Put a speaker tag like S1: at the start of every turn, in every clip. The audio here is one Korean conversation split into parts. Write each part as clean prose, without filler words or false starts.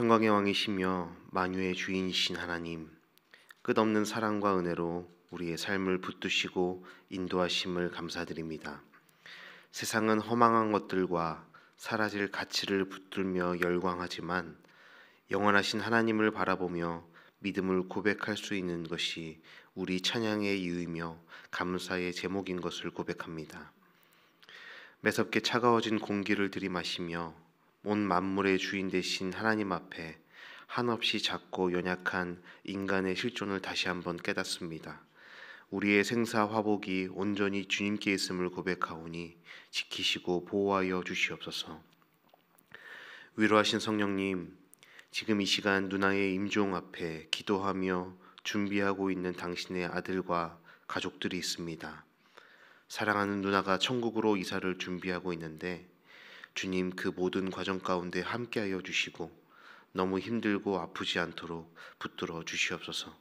S1: 평강의 왕이시며 만유의 주인이신 하나님, 끝없는 사랑과 은혜로 우리의 삶을 붙드시고 인도하심을 감사드립니다. 세상은 허망한 것들과 사라질 가치를 붙들며 열광하지만 영원하신 하나님을 바라보며 믿음을 고백할 수 있는 것이 우리 찬양의 이유이며 감사의 제목인 것을 고백합니다. 매섭게 차가워진 공기를 들이마시며 온 만물의 주인 되신 하나님 앞에 한없이 작고 연약한 인간의 실존을 다시 한번 깨닫습니다. 우리의 생사 화복이 온전히 주님께 있음을 고백하오니 지키시고 보호하여 주시옵소서. 위로하신 성령님, 지금 이 시간 누나의 임종 앞에 기도하며 준비하고 있는 당신의 아들과 가족들이 있습니다. 사랑하는 누나가 천국으로 이사를 준비하고 있는데 주님, 그 모든 과정 가운데 함께하여 주시고 너무 힘들고 아프지 않도록 붙들어 주시옵소서.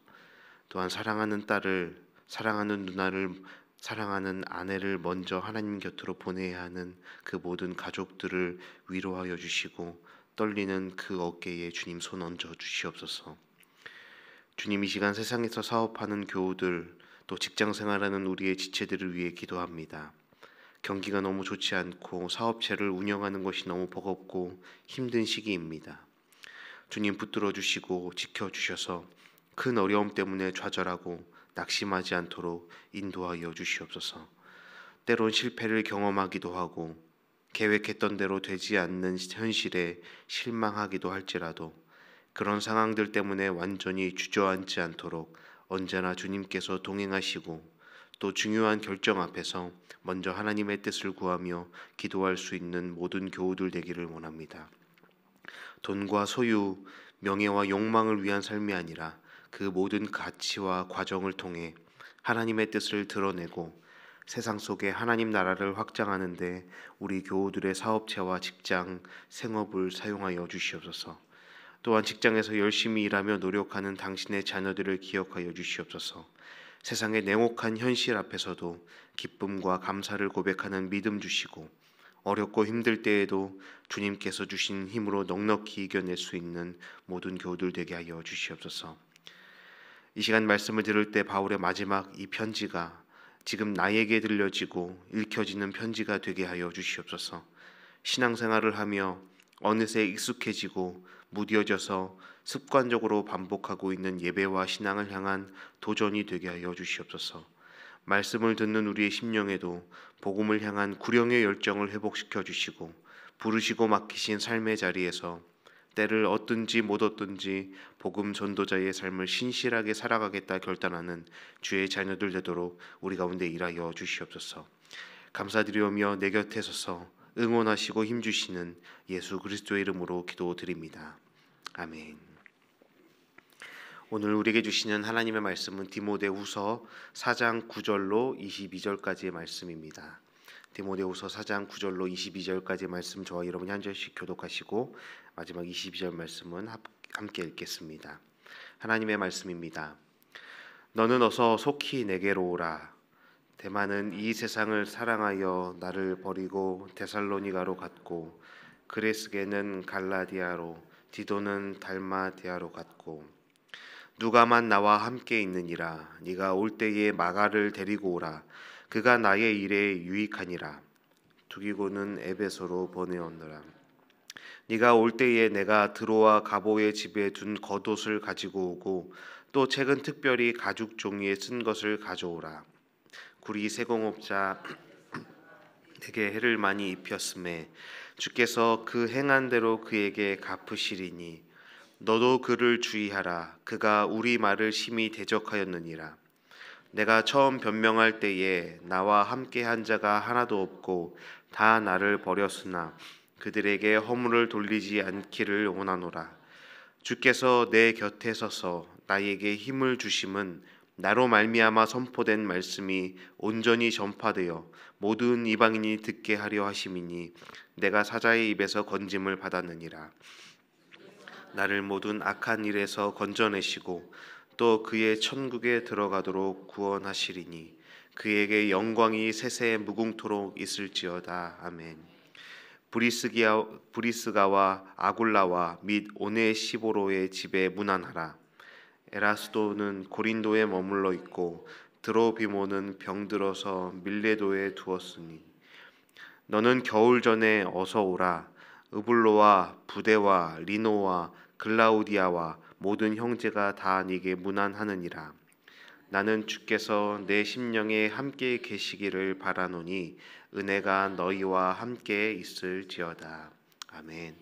S1: 또한 사랑하는 딸을, 사랑하는 누나를, 사랑하는 아내를 먼저 하나님 곁으로 보내야 하는 그 모든 가족들을 위로하여 주시고 떨리는 그 어깨에 주님 손 얹어 주시옵소서. 주님, 이 시간 세상에서 사업하는 교우들, 또 직장 생활하는 우리의 지체들을 위해 기도합니다. 경기가 너무 좋지 않고 사업체를 운영하는 것이 너무 버겁고 힘든 시기입니다. 주님, 붙들어 주시고 지켜주셔서 큰 어려움 때문에 좌절하고 낙심하지 않도록 인도하여 주시옵소서. 때론 실패를 경험하기도 하고 계획했던 대로 되지 않는 현실에 실망하기도 할지라도 그런 상황들 때문에 완전히 주저앉지 않도록 언제나 주님께서 동행하시고 또 중요한 결정 앞에서 먼저 하나님의 뜻을 구하며 기도할 수 있는 모든 교우들 되기를 원합니다. 돈과 소유, 명예와 욕망을 위한 삶이 아니라 그 모든 가치와 과정을 통해 하나님의 뜻을 드러내고 세상 속에 하나님 나라를 확장하는 데 우리 교우들의 사업체와 직장, 생업을 사용하여 주시옵소서. 또한 직장에서 열심히 일하며 노력하는 당신의 자녀들을 기억하여 주시옵소서. 세상의 냉혹한 현실 앞에서도 기쁨과 감사를 고백하는 믿음 주시고 어렵고 힘들 때에도 주님께서 주신 힘으로 넉넉히 이겨낼 수 있는 모든 교우들 되게 하여 주시옵소서. 이 시간 말씀을 들을 때 바울의 마지막 이 편지가 지금 나에게 들려지고 읽혀지는 편지가 되게 하여 주시옵소서. 신앙생활을 하며 어느새 익숙해지고 무뎌져서 습관적으로 반복하고 있는 예배와 신앙을 향한 도전이 되게 하여 주시옵소서. 말씀을 듣는 우리의 심령에도 복음을 향한 구령의 열정을 회복시켜 주시고 부르시고 맡기신 삶의 자리에서 때를 얻든지 못 얻든지 복음 전도자의 삶을 신실하게 살아가겠다 결단하는 주의 자녀들 되도록 우리 가운데 일하여 주시옵소서. 감사드리오며 내 곁에 서서 응원하시고 힘주시는 예수 그리스도의 이름으로 기도드립니다. 아멘. 오늘 우리에게 주시는 하나님의 말씀은 디모데후서 4장 9절로 22절까지의 말씀입니다. 디모데후서 4장 9절로 22절까지의 말씀 저와 여러분이 한 절씩 교독하시고 마지막 22절 말씀은 함께 읽겠습니다. 하나님의 말씀입니다. 너는 어서 속히 내게로 오라. 데마는 이 세상을 사랑하여 나를 버리고 데살로니가로 갔고 그레스게는 갈라디아로 디도는 달마디아로 갔고 누가만 나와 함께 있느니라. 네가 올 때에 마가를 데리고 오라. 그가 나의 일에 유익하니라. 두기고는 에베소로 보내었노라. 네가 올 때에 내가 드로아 가보의 집에 둔 겉옷을 가지고 오고 또 최근 특별히 가죽 종이에 쓴 것을 가져오라. 구리 세공업자 내게 해를 많이 입혔음에 주께서 그 행한 대로 그에게 갚으시리니 너도 그를 주의하라. 그가 우리 말을 심히 대적하였느니라. 내가 처음 변명할 때에 나와 함께한 자가 하나도 없고 다 나를 버렸으나 그들에게 허물을 돌리지 않기를 원하노라. 주께서 내 곁에 서서 나에게 힘을 주심은 나로 말미암아 선포된 말씀이 온전히 전파되어 모든 이방인이 듣게 하려 하심이니 내가 사자의 입에서 건짐을 받았느니라. 나를 모든 악한 일에서 건져내시고 또 그의 천국에 들어가도록 구원하시리니 그에게 영광이 세세 무궁토록 있을지어다. 아멘. 브리스가와 아굴라와 및 오네시보로의 집에 문안하라. 에라스도는 고린도에 머물러 있고 드로비모는 병들어서 밀레도에 두었으니 너는 겨울 전에 어서 오라. 으블로와 부데와 리노와 글라우디아와 모든 형제가 다 네게 문안하느니라. 나는 주께서 내 심령에 함께 계시기를 바라노니 은혜가 너희와 함께 있을지어다. 아멘.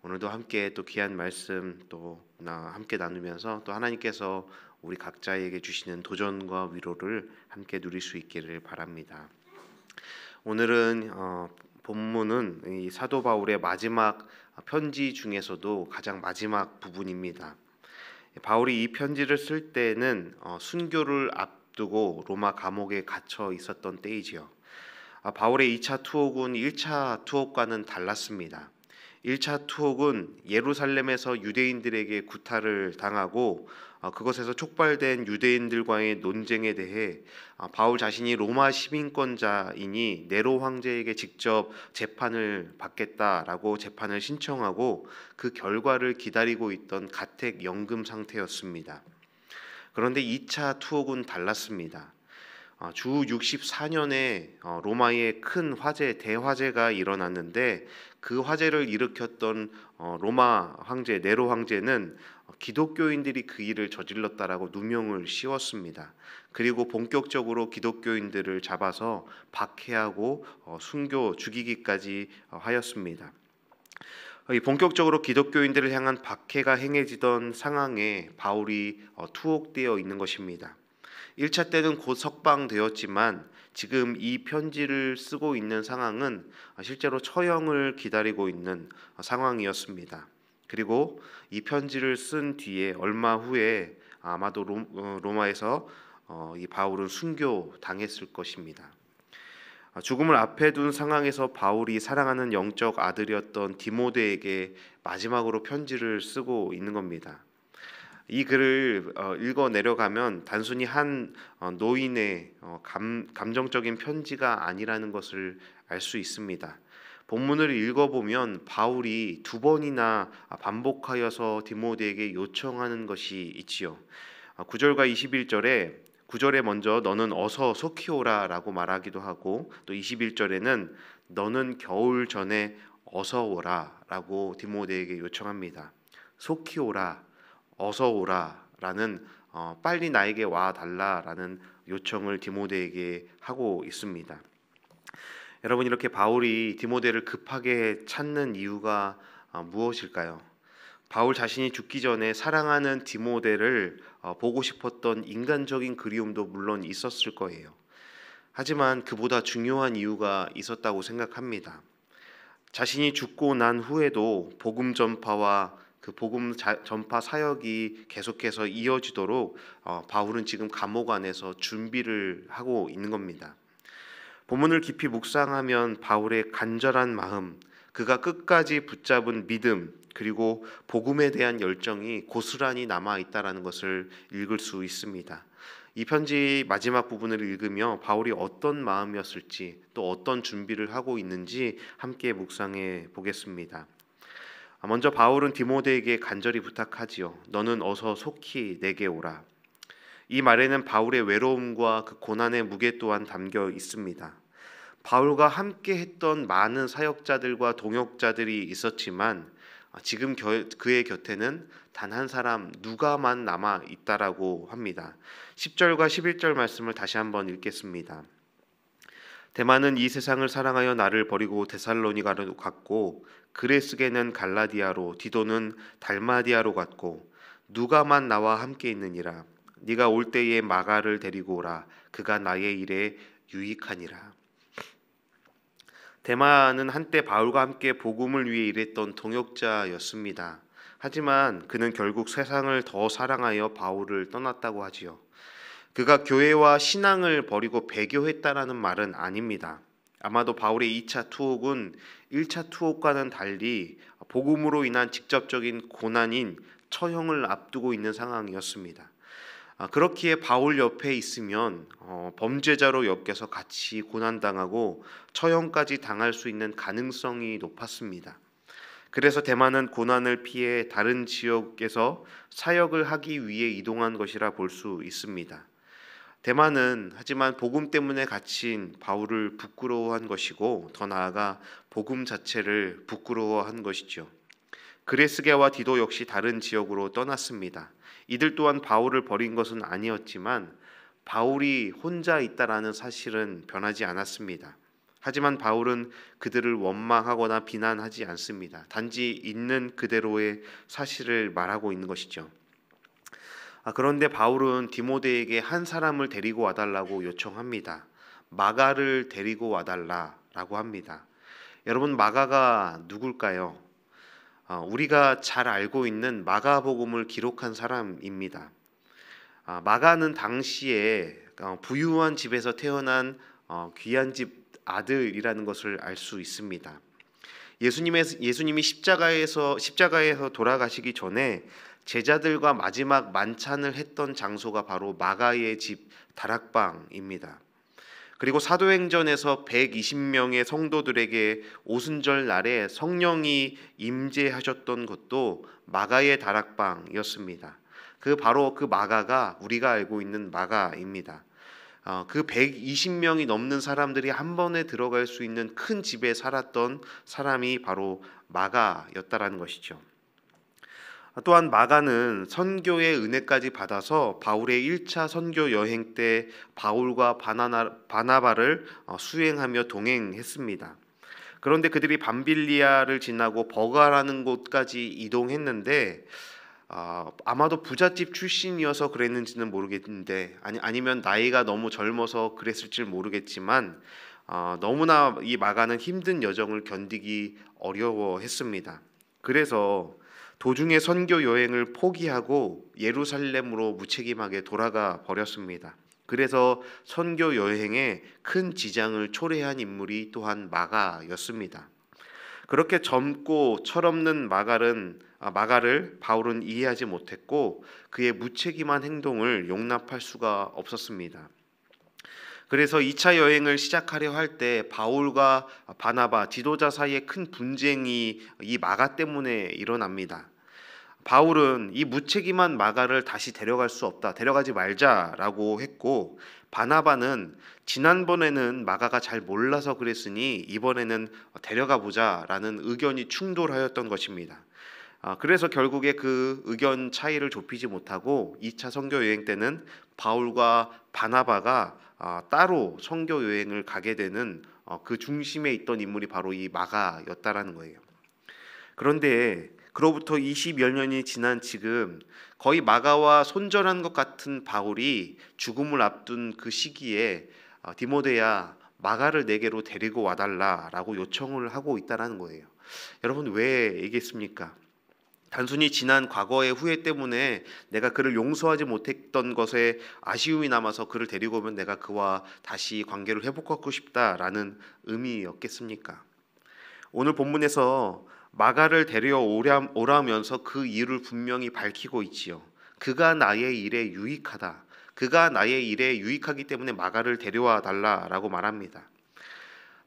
S1: 오늘도 함께 또 귀한 말씀 또 함께 나누면서 또 하나님께서 우리 각자에게 주시는 도전과 위로를 함께 누릴 수 있기를 바랍니다. 오늘은 본문은 이 사도 바울의 마지막 편지 중에서도 가장 마지막 부분입니다. 바울이 이 편지를 쓸 때는 순교를 앞두고 로마 감옥에 갇혀 있었던 때이지요. 바울의 2차 투옥은 1차 투옥과는 달랐습니다. 1차 투옥은 예루살렘에서 유대인들에게 구타를 당하고 그것에서 촉발된 유대인들과의 논쟁에 대해 바울 자신이 로마 시민권자이니 네로 황제에게 직접 재판을 받겠다라고 재판을 신청하고 그 결과를 기다리고 있던 가택 연금 상태였습니다. 그런데 2차 투옥은 달랐습니다. 주 64년에 로마에 큰 화재, 대화재가 일어났는데 그 화재를 일으켰던 로마 황제 네로 황제는 기독교인들이 그 일을 저질렀다라고 누명을 씌웠습니다. 그리고 본격적으로 기독교인들을 잡아서 박해하고 순교 죽이기까지 하였습니다. 본격적으로 기독교인들을 향한 박해가 행해지던 상황에 바울이 투옥되어 있는 것입니다. 1차 때는 곧 석방되었지만 지금 이 편지를 쓰고 있는 상황은 실제로 처형을 기다리고 있는 상황이었습니다. 그리고 이 편지를 쓴 뒤에 얼마 후에 아마도 로마에서 이 바울은 순교 당했을 것입니다. 죽음을 앞에 둔 상황에서 바울이 사랑하는 영적 아들이었던 디모데에게 마지막으로 편지를 쓰고 있는 겁니다. 이 글을 읽어 내려가면 단순히 한 노인의 감정적인 편지가 아니라는 것을 알 수 있습니다. 본문을 읽어보면 바울이 2번이나 반복하여서 디모데에게 요청하는 것이 있지요. 9절과 21절에 9절에 먼저 너는 어서 속히 오라 라고 말하기도 하고 또 21절에는 너는 겨울 전에 어서 오라 라고 디모데에게 요청합니다. 속히 오라, 어서 오라라는 빨리 나에게 와 달라라는 요청을 디모데에게 하고 있습니다. 여러분, 이렇게 바울이 디모데를 급하게 찾는 이유가 무엇일까요? 바울 자신이 죽기 전에 사랑하는 디모데를 보고 싶었던 인간적인 그리움도 물론 있었을 거예요. 하지만 그보다 중요한 이유가 있었다고 생각합니다. 자신이 죽고 난 후에도 복음 전파와 그 복음 전파 사역이 계속해서 이어지도록 바울은 지금 감옥 안에서 준비를 하고 있는 겁니다. 본문을 깊이 묵상하면 바울의 간절한 마음, 그가 끝까지 붙잡은 믿음, 그리고 복음에 대한 열정이 고스란히 남아 있다라는 것을 읽을 수 있습니다. 이 편지 마지막 부분을 읽으며 바울이 어떤 마음이었을지 또 어떤 준비를 하고 있는지 함께 묵상해 보겠습니다. 먼저 바울은 디모데에게 간절히 부탁하지요. 너는 어서 속히 내게 오라. 이 말에는 바울의 외로움과 그 고난의 무게 또한 담겨 있습니다. 바울과 함께 했던 많은 사역자들과 동역자들이 있었지만 지금 그의 곁에는 단 한 사람 누가만 남아 있다라고 합니다. 10절과 11절 말씀을 다시 한번 읽겠습니다. 데마는 이 세상을 사랑하여 나를 버리고 데살로니가로 갔고 그레스게는 갈라디아로 디도는 달마디아로 갔고 누가만 나와 함께 있느니라. 네가 올 때에 마가를 데리고 오라. 그가 나의 일에 유익하니라. 데마는 한때 바울과 함께 복음을 위해 일했던 동역자였습니다. 하지만 그는 결국 세상을 더 사랑하여 바울을 떠났다고 하지요. 그가 교회와 신앙을 버리고 배교했다라는 말은 아닙니다. 아마도 바울의 2차 투옥은 1차 투옥과는 달리 복음으로 인한 직접적인 고난인 처형을 앞두고 있는 상황이었습니다. 그렇기에 바울 옆에 있으면 범죄자로 엮여서 같이 고난당하고 처형까지 당할 수 있는 가능성이 높았습니다. 그래서 대만은 고난을 피해 다른 지역에서 사역을 하기 위해 이동한 것이라 볼 수 있습니다. 대만은 하지만 복음 때문에 갇힌 바울을 부끄러워한 것이고 더 나아가 복음 자체를 부끄러워한 것이죠. 그레스게와 디도 역시 다른 지역으로 떠났습니다. 이들 또한 바울을 버린 것은 아니었지만 바울이 혼자 있다라는 사실은 변하지 않았습니다. 하지만 바울은 그들을 원망하거나 비난하지 않습니다. 단지 있는 그대로의 사실을 말하고 있는 것이죠. 그런데 바울은 디모데에게 한 사람을 데리고 와달라고 요청합니다. 마가를 데리고 와달라라고 합니다. 여러분, 마가가 누굴까요? 우리가 잘 알고 있는 마가복음을 기록한 사람입니다. 마가는 당시에 부유한 집에서 태어난 귀한 집 아들이라는 것을 알 수 있습니다. 예수님이 십자가에서 돌아가시기 전에 제자들과 마지막 만찬을 했던 장소가 바로 마가의 집 다락방입니다. 그리고 사도행전에서 120명의 성도들에게 오순절 날에 성령이 임재하셨던 것도 마가의 다락방이었습니다. 바로 그 마가가 우리가 알고 있는 마가입니다. 그 120명이 넘는 사람들이 한 번에 들어갈 수 있는 큰 집에 살았던 사람이 바로 마가였다라는 것이죠. 또한 마가는 선교의 은혜까지 받아서 바울의 1차 선교 여행 때 바울과 바나바를 수행하며 동행했습니다. 그런데 그들이 밤빌리아를 지나고 버가라는 곳까지 이동했는데 아마도 부잣집 출신이어서 그랬는지는 모르겠는데 아니면 나이가 너무 젊어서 그랬을지 모르겠지만 너무나 이 마가는 힘든 여정을 견디기 어려워했습니다. 그래서 도중에 선교 여행을 포기하고 예루살렘으로 무책임하게 돌아가 버렸습니다. 그래서 선교 여행에 큰 지장을 초래한 인물이 또한 마가였습니다. 그렇게 젊고 철없는 마가를 바울은 이해하지 못했고 그의 무책임한 행동을 용납할 수가 없었습니다. 그래서 2차 여행을 시작하려 할 때 바울과 바나바 지도자 사이에 큰 분쟁이 이 마가 때문에 일어납니다. 바울은 이 무책임한 마가를 다시 데려갈 수 없다, 데려가지 말자라고 했고 바나바는 지난번에는 마가가 잘 몰라서 그랬으니 이번에는 데려가 보자라는 의견이 충돌하였던 것입니다. 그래서 결국에 그 의견 차이를 좁히지 못하고 2차 선교 여행 때는 바울과 바나바가 따로 선교 여행을 가게 되는 그 중심에 있던 인물이 바로 이 마가였다라는 거예요. 그런데 그로부터 20여 년이 지난 지금 거의 마가와 손절한 것 같은 바울이 죽음을 앞둔 그 시기에 디모데야 마가를 내게로 데리고 와달라라고 요청을 하고 있다는 거예요. 여러분, 왜 얘기했습니까? 단순히 지난 과거의 후회 때문에 내가 그를 용서하지 못했던 것에 아쉬움이 남아서 그를 데리고 오면 내가 그와 다시 관계를 회복하고 싶다라는 의미였겠습니까? 오늘 본문에서 마가를 데려오라면서 그 이유를 분명히 밝히고 있지요. 그가 나의 일에 유익하다. 그가 나의 일에 유익하기 때문에 마가를 데려와 달라라고 말합니다.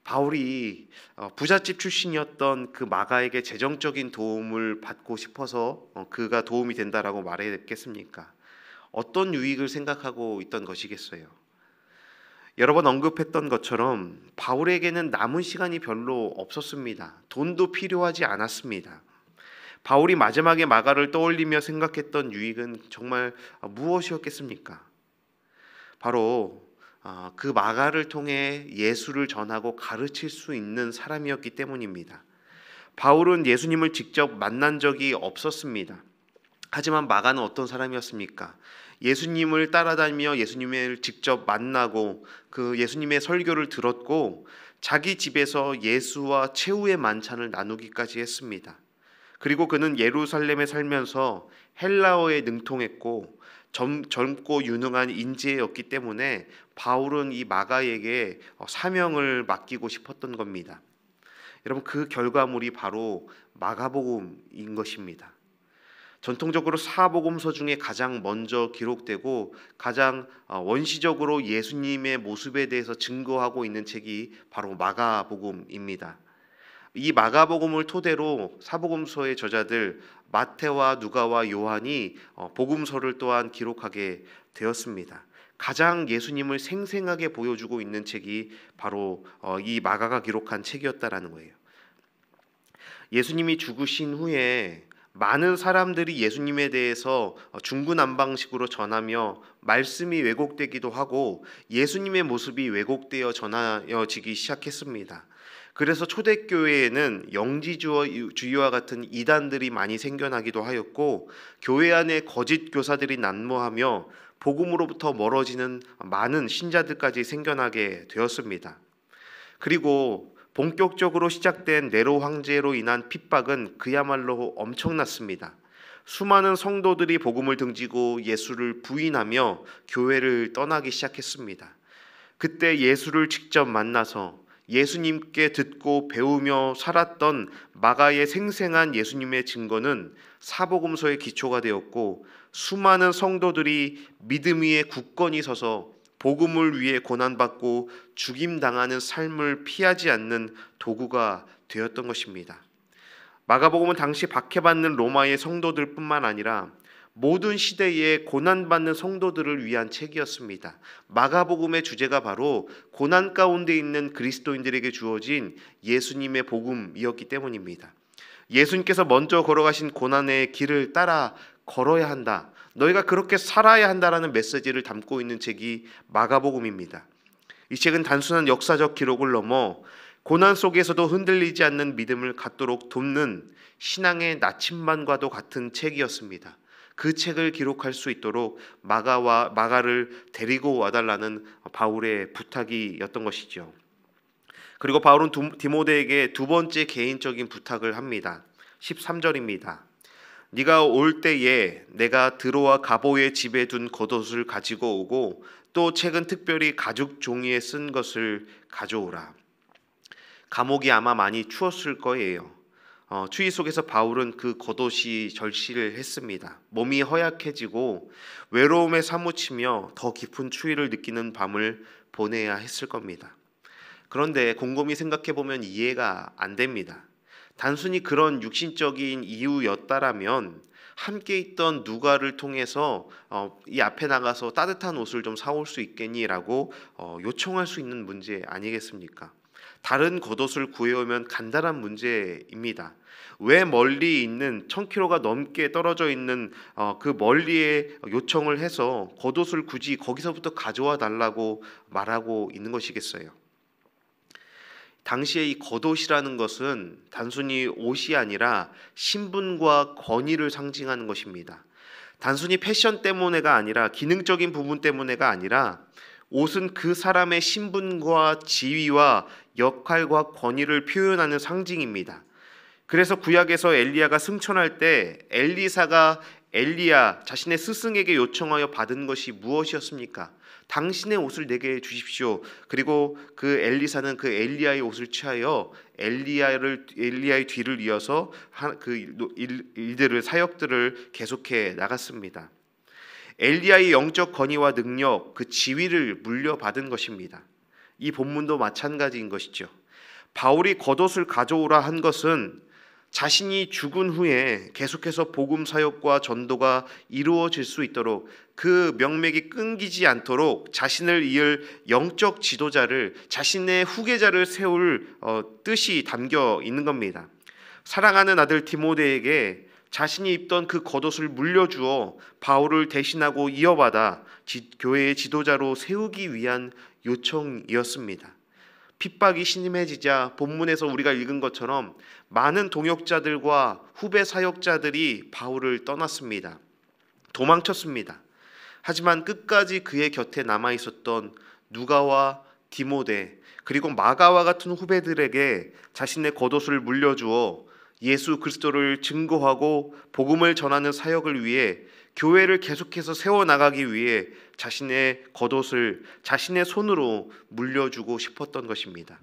S1: 바울이 부잣집 출신이었던 그 마가에게 재정적인 도움을 받고 싶어서 그가 도움이 된다라고 말했겠습니까? 어떤 유익을 생각하고 있던 것이겠어요? 여러 번 언급했던 것처럼 바울에게는 남은 시간이 별로 없었습니다. 돈도 필요하지 않았습니다. 바울이 마지막에 마가를 떠올리며 생각했던 유익은 정말 무엇이었겠습니까? 바로 그 마가를 통해 예수를 전하고 가르칠 수 있는 사람이었기 때문입니다. 바울은 예수님을 직접 만난 적이 없었습니다. 하지만 마가는 어떤 사람이었습니까? 예수님을 따라다니며 예수님을 직접 만나고 그 예수님의 설교를 들었고 자기 집에서 예수와 최후의 만찬을 나누기까지 했습니다. 그리고 그는 예루살렘에 살면서 헬라어에 능통했고 젊고 유능한 인재였기 때문에 바울은 이 마가에게 사명을 맡기고 싶었던 겁니다. 여러분, 그 결과물이 바로 마가복음인 것입니다. 전통적으로 사복음서 중에 가장 먼저 기록되고 가장 원시적으로 예수님의 모습에 대해서 증거하고 있는 책이 바로 마가복음입니다. 이 마가복음을 토대로 사복음서의 저자들 마태와 누가와 요한이 복음서를 또한 기록하게 되었습니다. 가장 예수님을 생생하게 보여주고 있는 책이 바로 이 마가가 기록한 책이었다라는 거예요. 예수님이 죽으신 후에 많은 사람들이 예수님에 대해서 중구난방식으로 전하며 말씀이 왜곡되기도 하고 예수님의 모습이 왜곡되어 전하여지기 시작했습니다. 그래서 초대교회에는 영지주의와 같은 이단들이 많이 생겨나기도 하였고 교회 안에 거짓 교사들이 난무하며 복음으로부터 멀어지는 많은 신자들까지 생겨나게 되었습니다. 그리고 본격적으로 시작된 네로 황제로 인한 핍박은 그야말로 엄청났습니다. 수많은 성도들이 복음을 등지고 예수를 부인하며 교회를 떠나기 시작했습니다. 그때 예수를 직접 만나서 예수님께 듣고 배우며 살았던 마가의 생생한 예수님의 증거는 사복음서의 기초가 되었고 수많은 성도들이 믿음 위에 굳건히 서서 복음을 위해 고난받고 죽임당하는 삶을 피하지 않는 도구가 되었던 것입니다. 마가복음은 당시 박해받는 로마의 성도들뿐만 아니라 모든 시대에 고난받는 성도들을 위한 책이었습니다. 마가복음의 주제가 바로 고난 가운데 있는 그리스도인들에게 주어진 예수님의 복음이었기 때문입니다. 예수님께서 먼저 걸어가신 고난의 길을 따라 걸어야 한다. 너희가 그렇게 살아야 한다라는 메시지를 담고 있는 책이 마가복음입니다. 이 책은 단순한 역사적 기록을 넘어 고난 속에서도 흔들리지 않는 믿음을 갖도록 돕는 신앙의 나침반과도 같은 책이었습니다. 그 책을 기록할 수 있도록 마가를 데리고 와달라는 바울의 부탁이었던 것이죠. 그리고 바울은 디모데에게 두 번째 개인적인 부탁을 합니다. 13절입니다. 네가 올 때에 내가 드로아 가보의 집에 둔 겉옷을 가지고 오고 또 책은 특별히 가죽 종이에 쓴 것을 가져오라. 감옥이 아마 많이 추웠을 거예요. 추위 속에서 바울은 그 겉옷이 절실을 했습니다. 몸이 허약해지고 외로움에 사무치며 더 깊은 추위를 느끼는 밤을 보내야 했을 겁니다. 그런데 곰곰이 생각해 보면 이해가 안 됩니다. 단순히 그런 육신적인 이유였다라면 함께 있던 누가를 통해서 이 앞에 나가서 따뜻한 옷을 좀 사올 수 있겠니라고 요청할 수 있는 문제 아니겠습니까? 다른 겉옷을 구해오면 간단한 문제입니다. 왜 멀리 있는 1000km가 넘게 떨어져 있는 그 멀리에 요청을 해서 겉옷을 굳이 거기서부터 가져와 달라고 말하고 있는 것이겠어요? 당시에 이 겉옷이라는 것은 단순히 옷이 아니라 신분과 권위를 상징하는 것입니다. 단순히 패션 때문에가 아니라 기능적인 부분 때문에가 아니라 옷은 그 사람의 신분과 지위와 역할과 권위를 표현하는 상징입니다. 그래서 구약에서 엘리야가 승천할 때 엘리사가 엘리야 자신의 스승에게 요청하여 받은 것이 무엇이었습니까? 당신의 옷을 내게 주십시오. 그리고 그 엘리사는 그 엘리야의 옷을 취하여 엘리야의 뒤를 이어서 그 일들을 사역들을 계속해 나갔습니다. 엘리야의 영적 권위와 능력, 그 지위를 물려받은 것입니다. 이 본문도 마찬가지인 것이죠. 바울이 겉옷을 가져오라 한 것은 자신이 죽은 후에 계속해서 복음 사역과 전도가 이루어질 수 있도록 그 명맥이 끊기지 않도록 자신을 이을 영적 지도자를, 자신의 후계자를 세울 뜻이 담겨 있는 겁니다. 사랑하는 아들 디모데에게 자신이 입던 그 겉옷을 물려주어 바울을 대신하고 이어받아 교회의 지도자로 세우기 위한 요청이었습니다. 핍박이 심해지자 본문에서 우리가 읽은 것처럼 많은 동역자들과 후배 사역자들이 바울을 떠났습니다. 도망쳤습니다. 하지만 끝까지 그의 곁에 남아 있었던 누가와 디모데 그리고 마가와 같은 후배들에게 자신의 겉옷을 물려주어 예수 그리스도를 증거하고 복음을 전하는 사역을 위해 교회를 계속해서 세워나가기 위해 자신의 겉옷을 자신의 손으로 물려주고 싶었던 것입니다.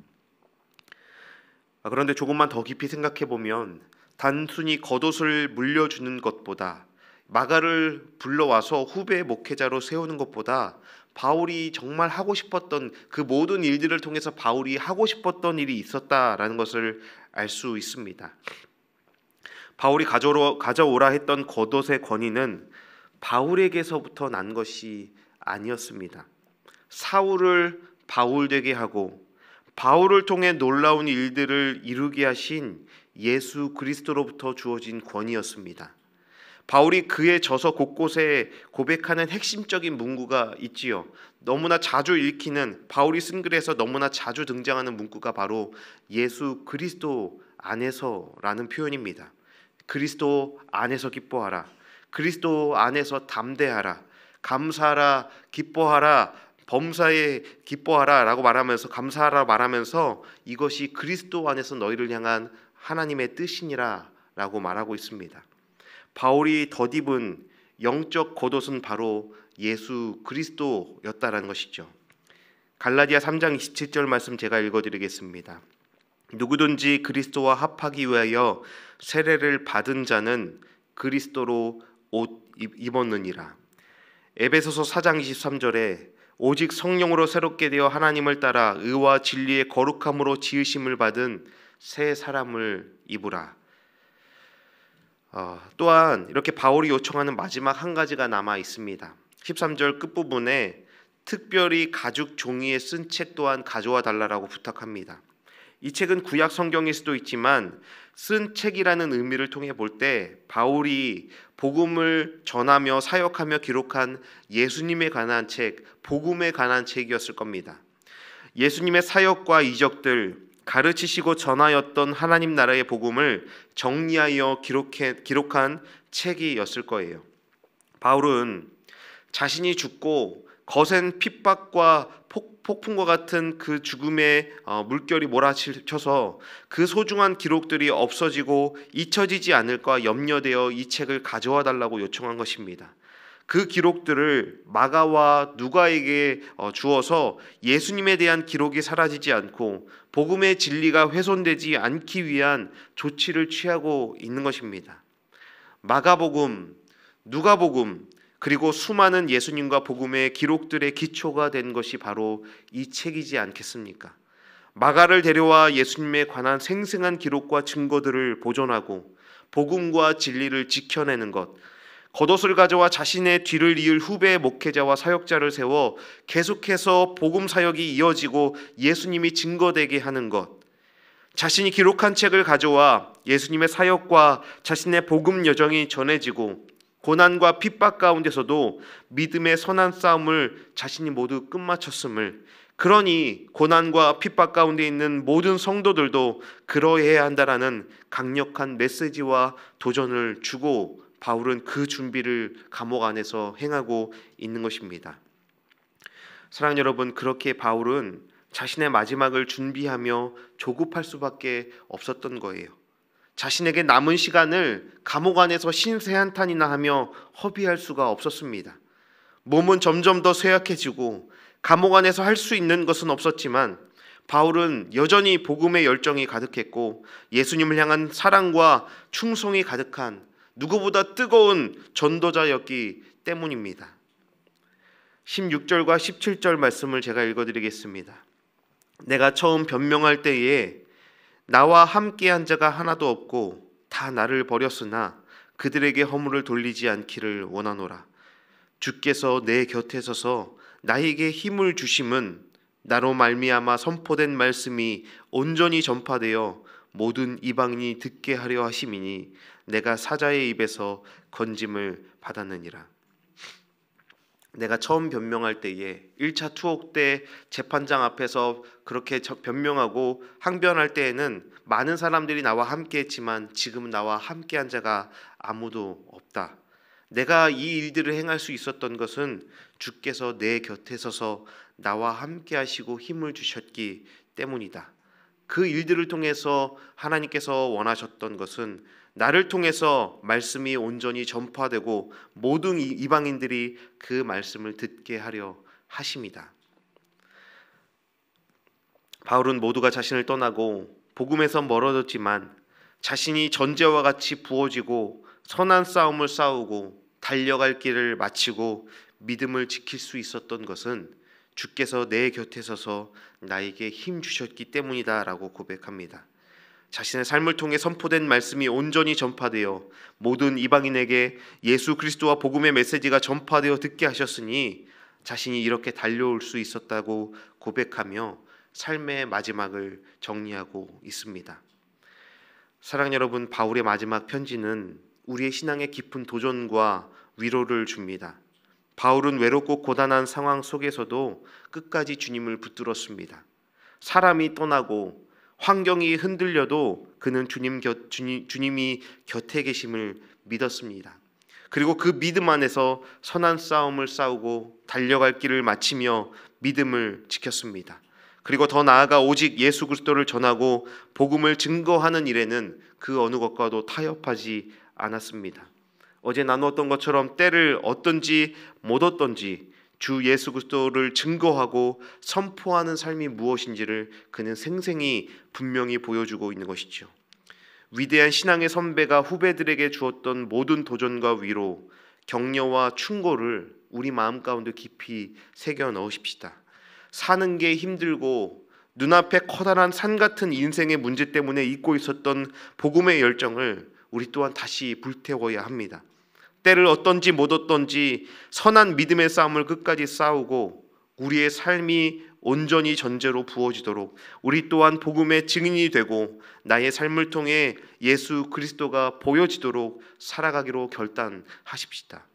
S1: 그런데 조금만 더 깊이 생각해 보면 단순히 겉옷을 물려주는 것보다 마가를 불러와서 후배 목회자로 세우는 것보다 바울이 정말 하고 싶었던 그 모든 일들을 통해서 바울이 하고 싶었던 일이 있었다라는 것을 알 수 있습니다. 바울이 가져오라 했던 겉옷의 권위는 바울에게서부터 난 것이 아니었습니다. 사울을 바울 되게 하고 바울을 통해 놀라운 일들을 이루게 하신 예수 그리스도로부터 주어진 권위였습니다. 바울이 그의 저서 곳곳에 고백하는 핵심적인 문구가 있지요. 너무나 자주 읽히는, 바울이 쓴 글에서 너무나 자주 등장하는 문구가 바로 예수 그리스도 안에서라는 표현입니다. 그리스도 안에서 기뻐하라, 그리스도 안에서 담대하라, 감사하라, 기뻐하라, 범사에 기뻐하라 라고 말하면서, 감사하라 말하면서 이것이 그리스도 안에서 너희를 향한 하나님의 뜻이니라 라고 말하고 있습니다. 바울이 덧입은 영적 겉옷은 바로 예수 그리스도였다라는 것이죠. 갈라디아 3장 27절 말씀 제가 읽어드리겠습니다. 누구든지 그리스도와 합하기 위하여 세례를 받은 자는 그리스도로 옷 입었느니라. 에베소서 4장 23절에 오직 성령으로 새롭게 되어 하나님을 따라 의와 진리의 거룩함으로 지으심을 받은 새 사람을 입으라. 또한 이렇게 바울이 요청하는 마지막 한 가지가 남아 있습니다. 13절 끝부분에 특별히 가죽 종이에 쓴 책 또한 가져와 달라고 부탁합니다. 이 책은 구약 성경일 수도 있지만 쓴 책이라는 의미를 통해 볼 때 바울이 복음을 전하며 사역하며 기록한 예수님에 관한 책, 복음에 관한 책이었을 겁니다. 예수님의 사역과 이적들, 가르치시고 전하였던 하나님 나라의 복음을 정리하여 기록한 책이었을 거예요. 바울은 자신이 죽고 거센 핍박과 폭풍과 같은 그 죽음의 물결이 몰아쳐서 그 소중한 기록들이 없어지고 잊혀지지 않을까 염려되어 이 책을 가져와 달라고 요청한 것입니다. 그 기록들을 마가와 누가에게 주어서 예수님에 대한 기록이 사라지지 않고 복음의 진리가 훼손되지 않기 위한 조치를 취하고 있는 것입니다. 마가복음, 누가복음, 그리고 수많은 예수님과 복음의 기록들의 기초가 된 것이 바로 이 책이지 않겠습니까? 마가를 데려와 예수님에 관한 생생한 기록과 증거들을 보존하고 복음과 진리를 지켜내는 것, 겉옷을 가져와 자신의 뒤를 이을 후배 목회자와 사역자를 세워 계속해서 복음 사역이 이어지고 예수님이 증거되게 하는 것, 자신이 기록한 책을 가져와 예수님의 사역과 자신의 복음 여정이 전해지고 고난과 핍박 가운데서도 믿음의 선한 싸움을 자신이 모두 끝마쳤음을, 그러니 고난과 핍박 가운데 있는 모든 성도들도 그러해야 한다라는 강력한 메시지와 도전을 주고 바울은 그 준비를 감옥 안에서 행하고 있는 것입니다. 사랑하는 여러분, 그렇게 바울은 자신의 마지막을 준비하며 조급할 수밖에 없었던 거예요. 자신에게 남은 시간을 감옥 안에서 신세한탄이나 하며 허비할 수가 없었습니다. 몸은 점점 더 쇠약해지고 감옥 안에서 할 수 있는 것은 없었지만 바울은 여전히 복음의 열정이 가득했고 예수님을 향한 사랑과 충성이 가득한 누구보다 뜨거운 전도자였기 때문입니다. 16절과 17절 말씀을 제가 읽어드리겠습니다. 내가 처음 변명할 때에 나와 함께한 자가 하나도 없고 다 나를 버렸으나 그들에게 허물을 돌리지 않기를 원하노라. 주께서 내 곁에 서서 나에게 힘을 주심은 나로 말미암아 선포된 말씀이 온전히 전파되어 모든 이방인이 듣게 하려 하심이니 내가 사자의 입에서 건짐을 받았느니라. 내가 처음 변명할 때에 1차 투옥 때 재판장 앞에서 그렇게 변명하고 항변할 때에는 많은 사람들이 나와 함께 했지만 지금 나와 함께한 자가 아무도 없다. 내가 이 일들을 행할 수 있었던 것은 주께서 내 곁에 서서 나와 함께 하시고 힘을 주셨기 때문이다. 그 일들을 통해서 하나님께서 원하셨던 것은 나를 통해서 말씀이 온전히 전파되고 모든 이방인들이 그 말씀을 듣게 하려 하심이다. 바울은 모두가 자신을 떠나고 복음에서 멀어졌지만 자신이 전제와 같이 부어지고 선한 싸움을 싸우고 달려갈 길을 마치고 믿음을 지킬 수 있었던 것은 주께서 내 곁에 서서 나에게 힘 주셨기 때문이다라고 고백합니다. 자신의 삶을 통해 선포된 말씀이 온전히 전파되어 모든 이방인에게 예수 그리스도와 복음의 메시지가 전파되어 듣게 하셨으니 자신이 이렇게 달려올 수 있었다고 고백하며 삶의 마지막을 정리하고 있습니다. 사랑하는 여러분, 바울의 마지막 편지는 우리의 신앙의 깊은 도전과 위로를 줍니다. 바울은 외롭고 고단한 상황 속에서도 끝까지 주님을 붙들었습니다. 사람이 떠나고 환경이 흔들려도 그는 주님이 곁에 계심을 믿었습니다. 그리고 그 믿음 안에서 선한 싸움을 싸우고 달려갈 길을 마치며 믿음을 지켰습니다. 그리고 더 나아가 오직 예수 그리스도를 전하고 복음을 증거하는 일에는 그 어느 것과도 타협하지 않았습니다. 어제 나누었던 것처럼 때를 얻든지 못 얻든지 주 예수 그리스도를 증거하고 선포하는 삶이 무엇인지를 그는 생생히 분명히 보여주고 있는 것이죠. 위대한 신앙의 선배가 후배들에게 주었던 모든 도전과 위로, 격려와 충고를 우리 마음 가운데 깊이 새겨 넣으십시다. 사는 게 힘들고 눈앞에 커다란 산 같은 인생의 문제 때문에 잊고 있었던 복음의 열정을 우리 또한 다시 불태워야 합니다. 때를 얻든지 못 얻든지 선한 믿음의 싸움을 끝까지 싸우고 우리의 삶이 온전히 전제로 부어지도록 우리 또한 복음의 증인이 되고 나의 삶을 통해 예수 그리스도가 보여지도록 살아가기로 결단하십시다.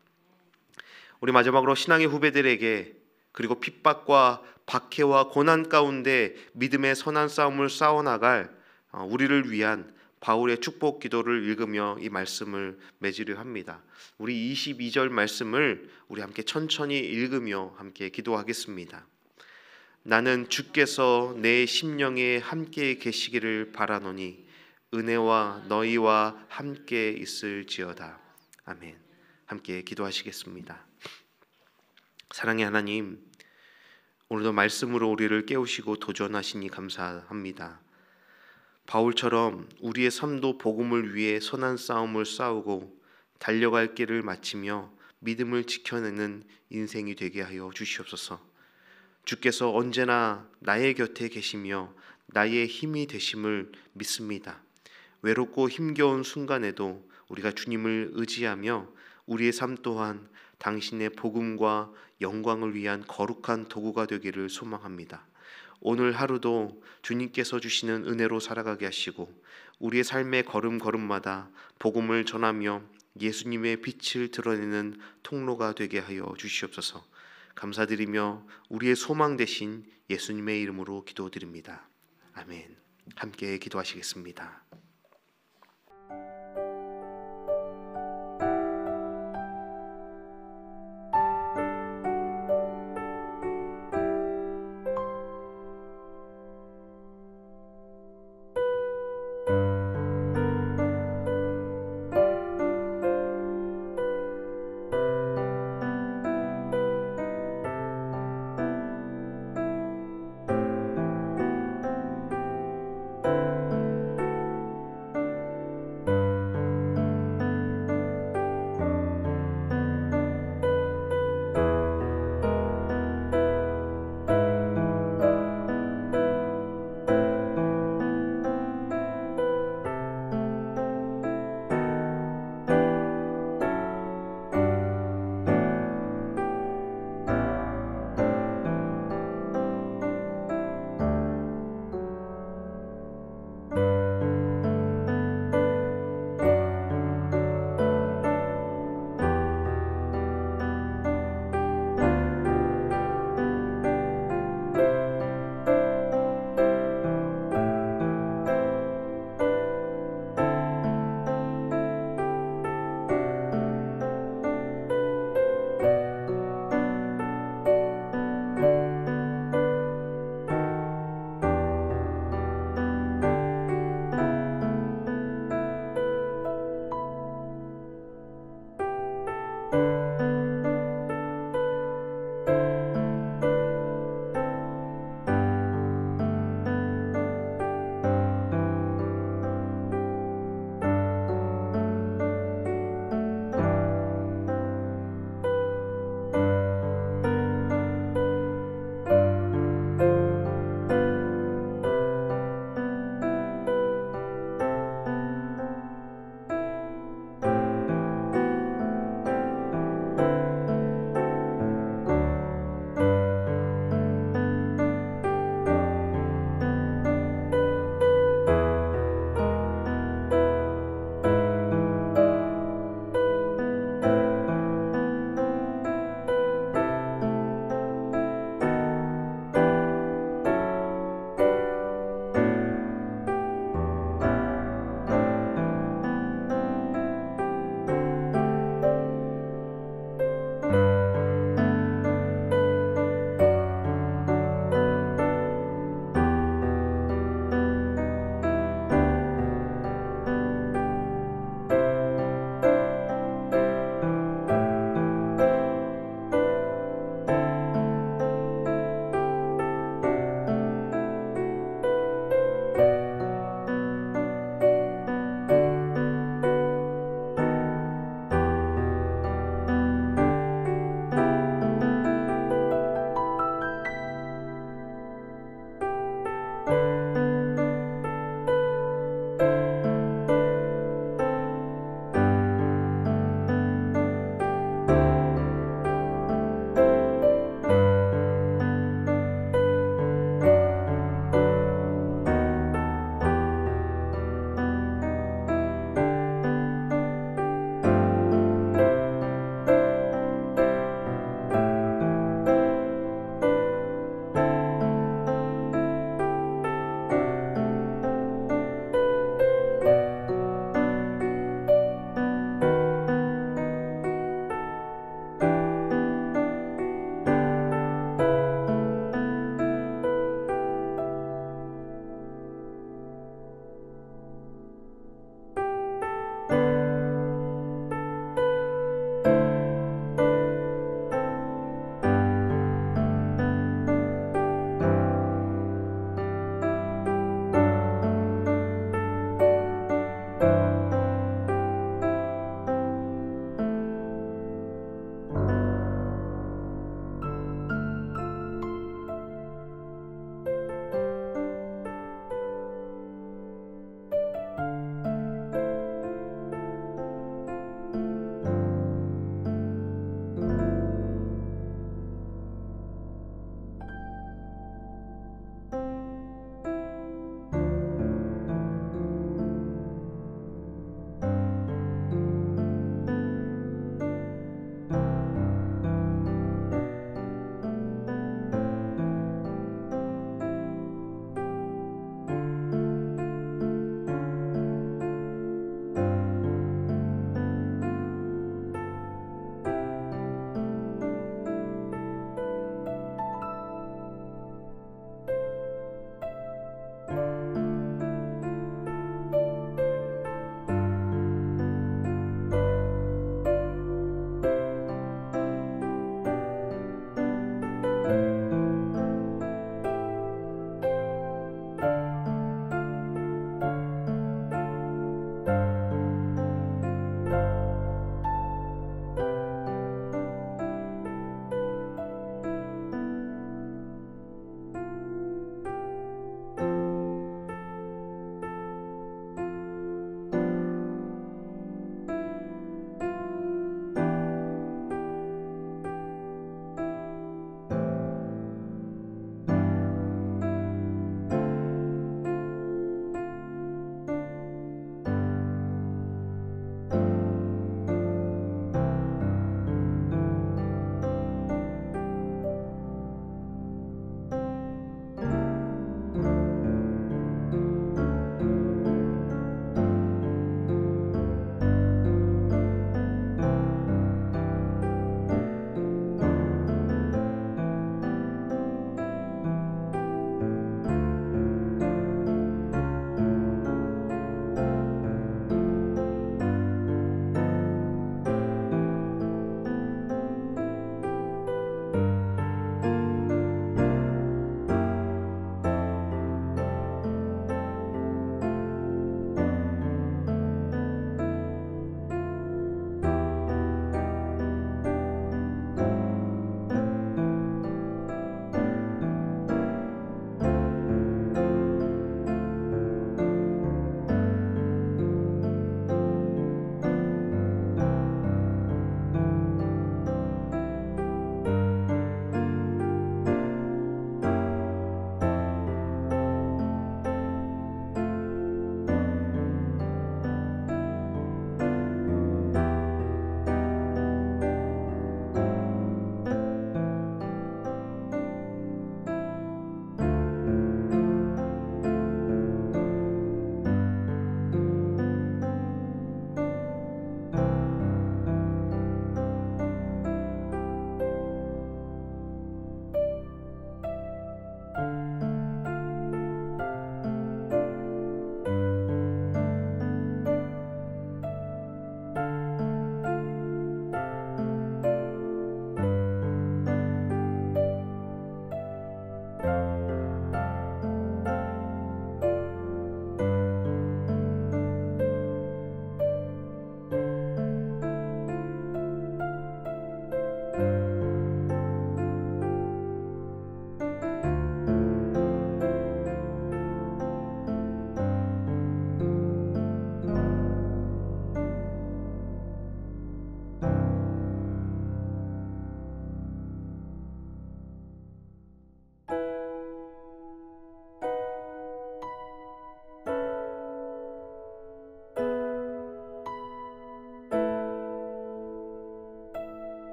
S1: 우리 마지막으로 신앙의 후배들에게 그리고 핍박과 박해와 고난 가운데 믿음의 선한 싸움을 싸워나갈 우리를 위한 바울의 축복 기도를 읽으며 이 말씀을 맺으려 합니다. 우리 22절 말씀을 우리 함께 천천히 읽으며 함께 기도하겠습니다. 나는 주께서 내 심령에 함께 계시기를 바라노니 은혜와 너희와 함께 있을지어다. 아멘. 함께 기도하시겠습니다. 사랑의 하나님, 오늘도 말씀으로 우리를 깨우시고 도전하시니 감사합니다. 바울처럼 우리의 삶도 복음을 위해 선한 싸움을 싸우고 달려갈 길을 마치며 믿음을 지켜내는 인생이 되게 하여 주시옵소서. 주께서 언제나 나의 곁에 계시며 나의 힘이 되심을 믿습니다. 외롭고 힘겨운 순간에도 우리가 주님을 의지하며 우리의 삶 또한 당신의 복음과 영광을 위한 거룩한 도구가 되기를 소망합니다. 오늘 하루도 주님께서 주시는 은혜로 살아가게 하시고 우리의 삶의 걸음걸음마다 복음을 전하며 예수님의 빛을 드러내는 통로가 되게 하여 주시옵소서. 감사드리며 우리의 소망 되신 예수님의 이름으로 기도드립니다. 아멘. 함께 기도하시겠습니다.